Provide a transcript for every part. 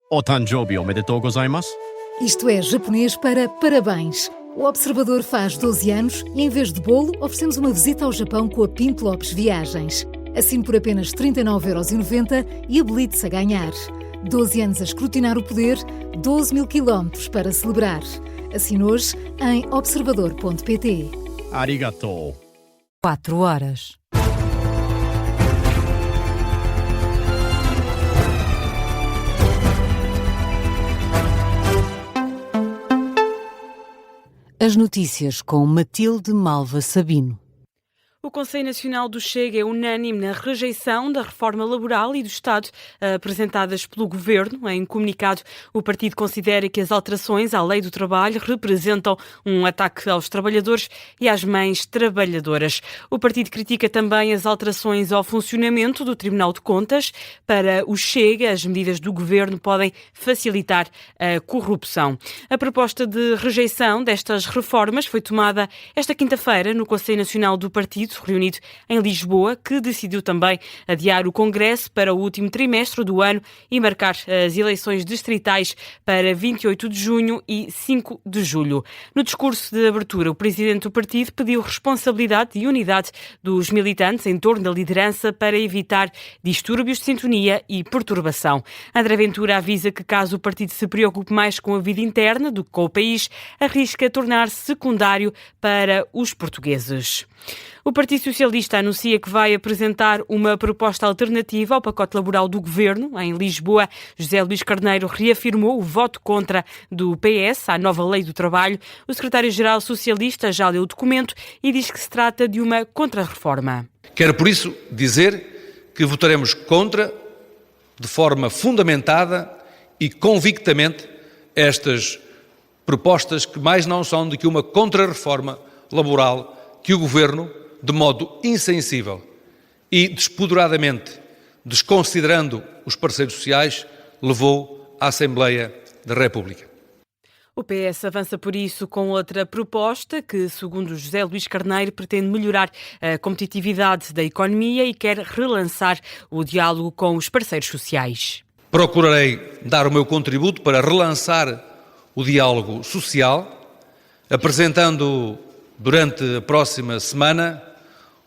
O Tanjobi omedetou gozaimasu. Isto é japonês para parabéns. O Observador faz 12 anos e, em vez de bolo, oferecemos uma visita ao Japão com a Pinto Lopes Viagens. Assine por apenas 39,90€ e habilite-se a ganhar. 12 anos a escrutinar o poder, 12 mil quilómetros para celebrar. Assine hoje em observador.pt. Arigatou. 4 horas. As notícias com Matilde Malva Sabino. O Conselho Nacional do Chega é unânime na rejeição da reforma laboral e do Estado apresentadas pelo Governo. Em comunicado, o partido considera que as alterações à Lei do Trabalho representam um ataque aos trabalhadores e às mães trabalhadoras. O partido critica também as alterações ao funcionamento do Tribunal de Contas. Para o Chega, as medidas do Governo podem facilitar a corrupção. A proposta de rejeição destas reformas foi tomada esta quinta-feira no Conselho Nacional do Partido, reunido em Lisboa, que decidiu também adiar o Congresso para o último trimestre do ano e marcar as eleições distritais para 28 de junho e 5 de julho. No discurso de abertura, o presidente do partido pediu responsabilidade e unidade dos militantes em torno da liderança para evitar distúrbios de sintonia e perturbação. André Ventura avisa que, caso o partido se preocupe mais com a vida interna do que com o país, arrisca tornar-se secundário para os portugueses. O Partido Socialista anuncia que vai apresentar uma proposta alternativa ao pacote laboral do Governo. Em Lisboa, José Luís Carneiro reafirmou o voto contra do PS à nova Lei do Trabalho. O secretário-geral socialista já leu o documento e diz que se trata de uma contrarreforma. Quero, por isso, dizer que votaremos contra, de forma fundamentada e convictamente, estas propostas que mais não são do que uma contrarreforma laboral que o Governo, de modo insensível e despoderadamente, desconsiderando os parceiros sociais, levou à Assembleia da República. O PS avança por isso com outra proposta que, segundo José Luís Carneiro, pretende melhorar a competitividade da economia e quer relançar o diálogo com os parceiros sociais. Procurarei dar o meu contributo para relançar o diálogo social, apresentando durante a próxima semana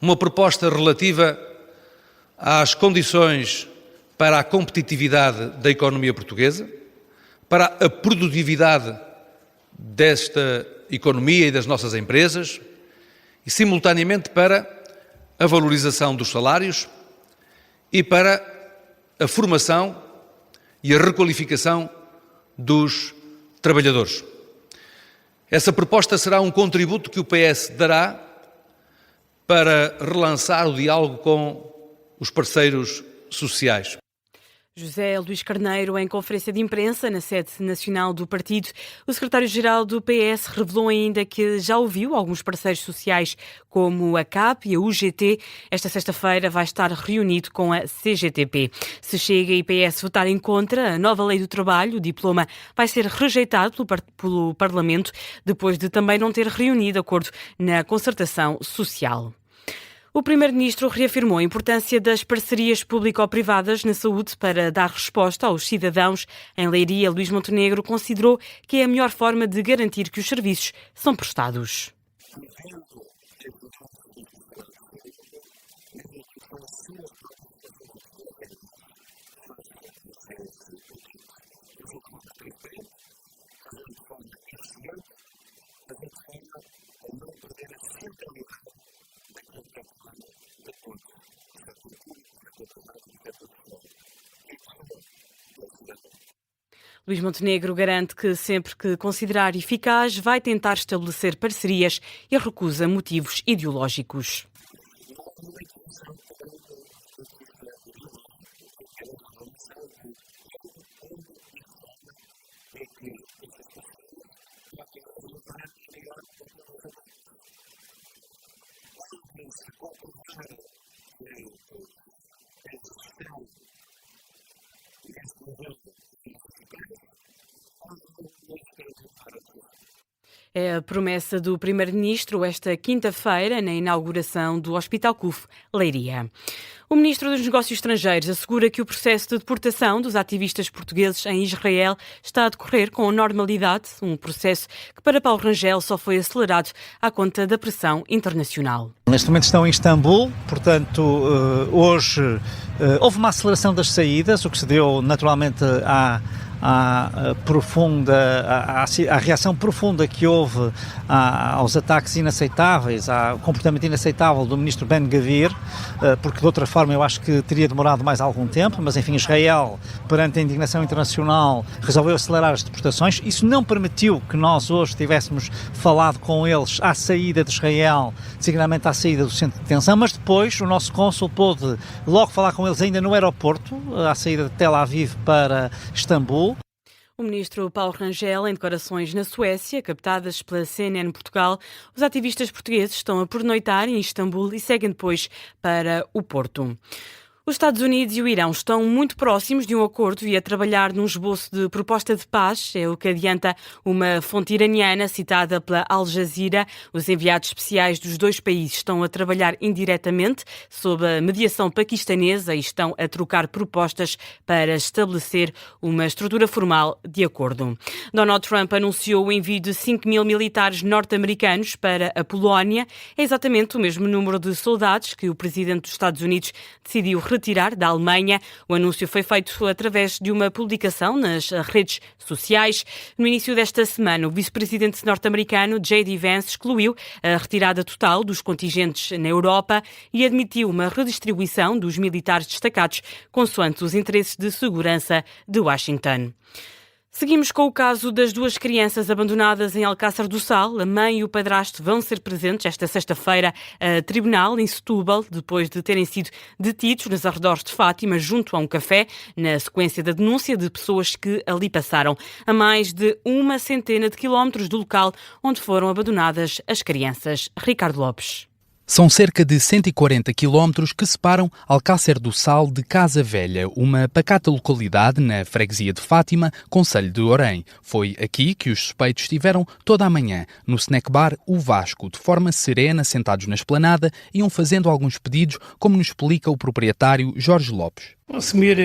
uma proposta relativa às condições para a competitividade da economia portuguesa, para a produtividade desta economia e das nossas empresas e, simultaneamente, para a valorização dos salários e para a formação e a requalificação dos trabalhadores. Essa proposta será um contributo que o PS dará para relançar o diálogo com os parceiros sociais. José Luís Carneiro, em conferência de imprensa na sede nacional do partido. O secretário-geral do PS revelou ainda que já ouviu alguns parceiros sociais como a CAP e a UGT. Esta sexta-feira vai estar reunido com a CGTP. Se Chega e PS votarem contra a nova Lei do Trabalho, o diploma vai ser rejeitado pelo Parlamento, depois de também não ter reunido acordo na concertação social. O Primeiro-Ministro reafirmou a importância das parcerias público-privadas na saúde para dar resposta aos cidadãos. Em Leiria, Luís Montenegro considerou que é a melhor forma de garantir que os serviços são prestados. Luís Montenegro garante que sempre que considerar eficaz vai tentar estabelecer parcerias e recusa motivos ideológicos. É a promessa do Primeiro-Ministro esta quinta-feira na inauguração do Hospital CUF Leiria. O ministro dos Negócios Estrangeiros assegura que o processo de deportação dos ativistas portugueses em Israel está a decorrer com normalidade, um processo que para Paulo Rangel só foi acelerado à conta da pressão internacional. Neste momento estão em Istambul, portanto, hoje houve uma aceleração das saídas, o que se deu naturalmente à reação profunda que houve aos ataques inaceitáveis, ao comportamento inaceitável do ministro Ben-Gvir, porque de outra forma eu acho que teria demorado mais algum tempo, mas enfim, Israel, perante a indignação internacional, resolveu acelerar as deportações. Isso não permitiu que nós hoje tivéssemos falado com eles à saída de Israel, designadamente à saída do centro de detenção, mas depois o nosso cônsul pôde logo falar com eles ainda no aeroporto, à saída de Tel Aviv para Istambul. O ministro Paulo Rangel, em declarações na Suécia, captadas pela CNN Portugal, os ativistas portugueses estão a pernoitar em Istambul e seguem depois para o Porto. Os Estados Unidos e o Irão estão muito próximos de um acordo e a trabalhar num esboço de proposta de paz, é o que adianta uma fonte iraniana citada pela Al Jazeera. Os enviados especiais dos dois países estão a trabalhar indiretamente sob a mediação paquistanesa e estão a trocar propostas para estabelecer uma estrutura formal de acordo. Donald Trump anunciou o envio de 5.000 militares norte-americanos para a Polónia. É exatamente o mesmo número de soldados que o presidente dos Estados Unidos decidiu retirar da Alemanha. O anúncio foi feito através de uma publicação nas redes sociais. No início desta semana, o vice-presidente norte-americano J.D. Vance excluiu a retirada total dos contingentes na Europa e admitiu uma redistribuição dos militares destacados consoante os interesses de segurança de Washington. Seguimos com o caso das duas crianças abandonadas em Alcácer do Sal. A mãe e o padrasto vão ser presentes esta sexta-feira a tribunal em Setúbal, depois de terem sido detidos nos arredores de Fátima, junto a um café, na sequência da denúncia de pessoas que ali passaram, a mais de 100 quilómetros do local onde foram abandonadas as crianças. Ricardo Lopes. São cerca de 140 quilómetros que separam Alcácer do Sal de Casa Velha, uma pacata localidade na freguesia de Fátima, concelho de Orém. Foi aqui que os suspeitos estiveram toda a manhã, no snack bar O Vasco, de forma serena, sentados na esplanada, iam fazendo alguns pedidos, como nos explica o proprietário Jorge Lopes. Consumir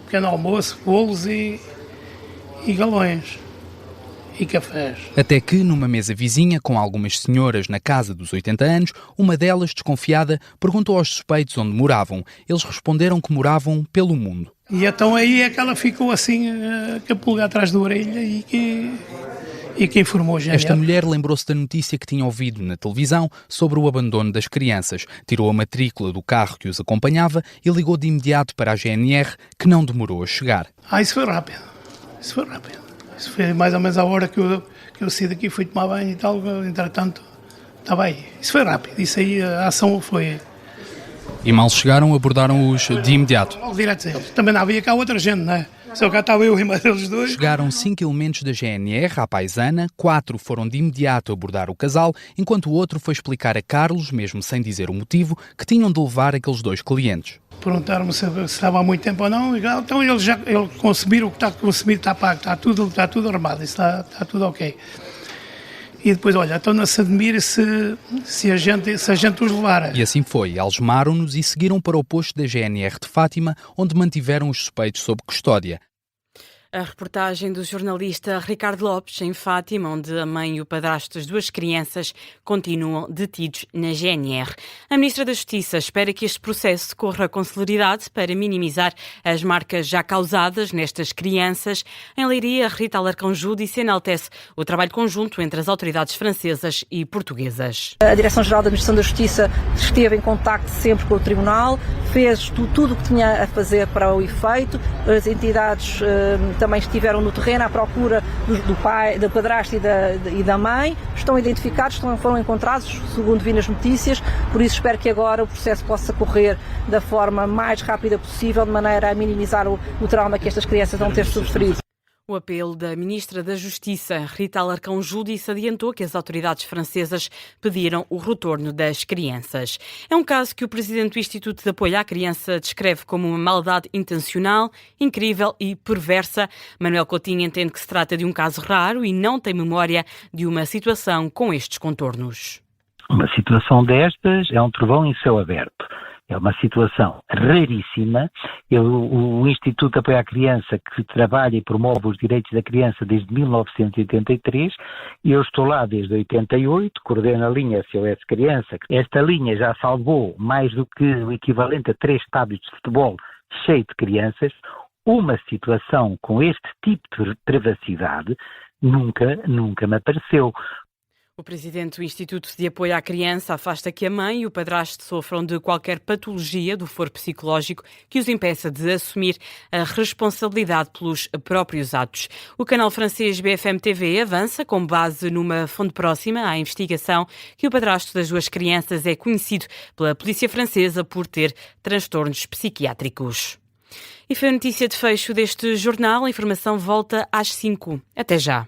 pequeno almoço, bolos e galões. E cafés. Até que, numa mesa vizinha, com algumas senhoras na casa dos 80 anos, uma delas, desconfiada, perguntou aos suspeitos onde moravam. Eles responderam que moravam pelo mundo. E então aí é que ela ficou assim, com a pulga atrás da orelha e que informou a gente. Esta mulher lembrou-se da notícia que tinha ouvido na televisão sobre o abandono das crianças. Tirou a matrícula do carro que os acompanhava e ligou de imediato para a GNR, que não demorou a chegar. Isso foi rápido. Isso foi mais ou menos a hora que eu saí daqui, fui tomar banho e tal, entretanto, estava aí. Isso foi rápido, isso aí, a ação foi... E mal chegaram, abordaram-os de imediato. Direto a eles. Também não havia cá outra gente, não é? Só cá estava eu e mais eles dois. Chegaram 5 elementos da GNR à paisana, 4 foram de imediato abordar o casal, enquanto o outro foi explicar a Carlos, mesmo sem dizer o motivo, que tinham de levar aqueles dois clientes. Perguntaram-me se estava há muito tempo ou não, então eles consumiram o que está a consumir, está pago, está tudo armado, está tudo ok. E depois, olha, estão-se a admirar se a gente os levar. E assim foi, algemaram-nos e seguiram para o posto da GNR de Fátima, onde mantiveram os suspeitos sob custódia. A reportagem do jornalista Ricardo Lopes em Fátima, onde a mãe e o padrasto das duas crianças continuam detidos na GNR. A Ministra da Justiça espera que este processo corra com celeridade para minimizar as marcas já causadas nestas crianças. Em Leiria, Rita Alarcão-Ju enaltece o trabalho conjunto entre as autoridades francesas e portuguesas. A Direção-Geral da Administração da Justiça esteve em contacto sempre com o Tribunal, fez tudo o que tinha a fazer para o efeito. As entidades também estiveram no terreno à procura do pai, do padrasto e da mãe. Estão identificados, foram encontrados, segundo vi nas notícias. Por isso espero que agora o processo possa correr da forma mais rápida possível, de maneira a minimizar o trauma que estas crianças vão ter sofrido. O apelo da Ministra da Justiça, Rita Alarcão-Ju, adiantou que as autoridades francesas pediram o retorno das crianças. É um caso que o presidente do Instituto de Apoio à Criança descreve como uma maldade intencional, incrível e perversa. Manuel Coutinho entende que se trata de um caso raro e não tem memória de uma situação com estes contornos. Uma situação destas é um trovão em céu aberto. É uma situação raríssima. O Instituto de Apoio à Criança, que trabalha e promove os direitos da criança desde 1983, e eu estou lá desde 88, coordeno a linha SOS Criança. Esta linha já salvou mais do que o equivalente a 3 estádios de futebol cheios de crianças. Uma situação com este tipo de privacidade nunca me apareceu. O presidente do Instituto de Apoio à Criança afasta que a mãe e o padrasto sofram de qualquer patologia do foro psicológico que os impeça de assumir a responsabilidade pelos próprios atos. O canal francês BFM TV avança, com base numa fonte próxima à investigação, que o padrasto das 2 crianças é conhecido pela polícia francesa por ter transtornos psiquiátricos. E foi a notícia de fecho deste jornal. A informação volta às 5. Até já.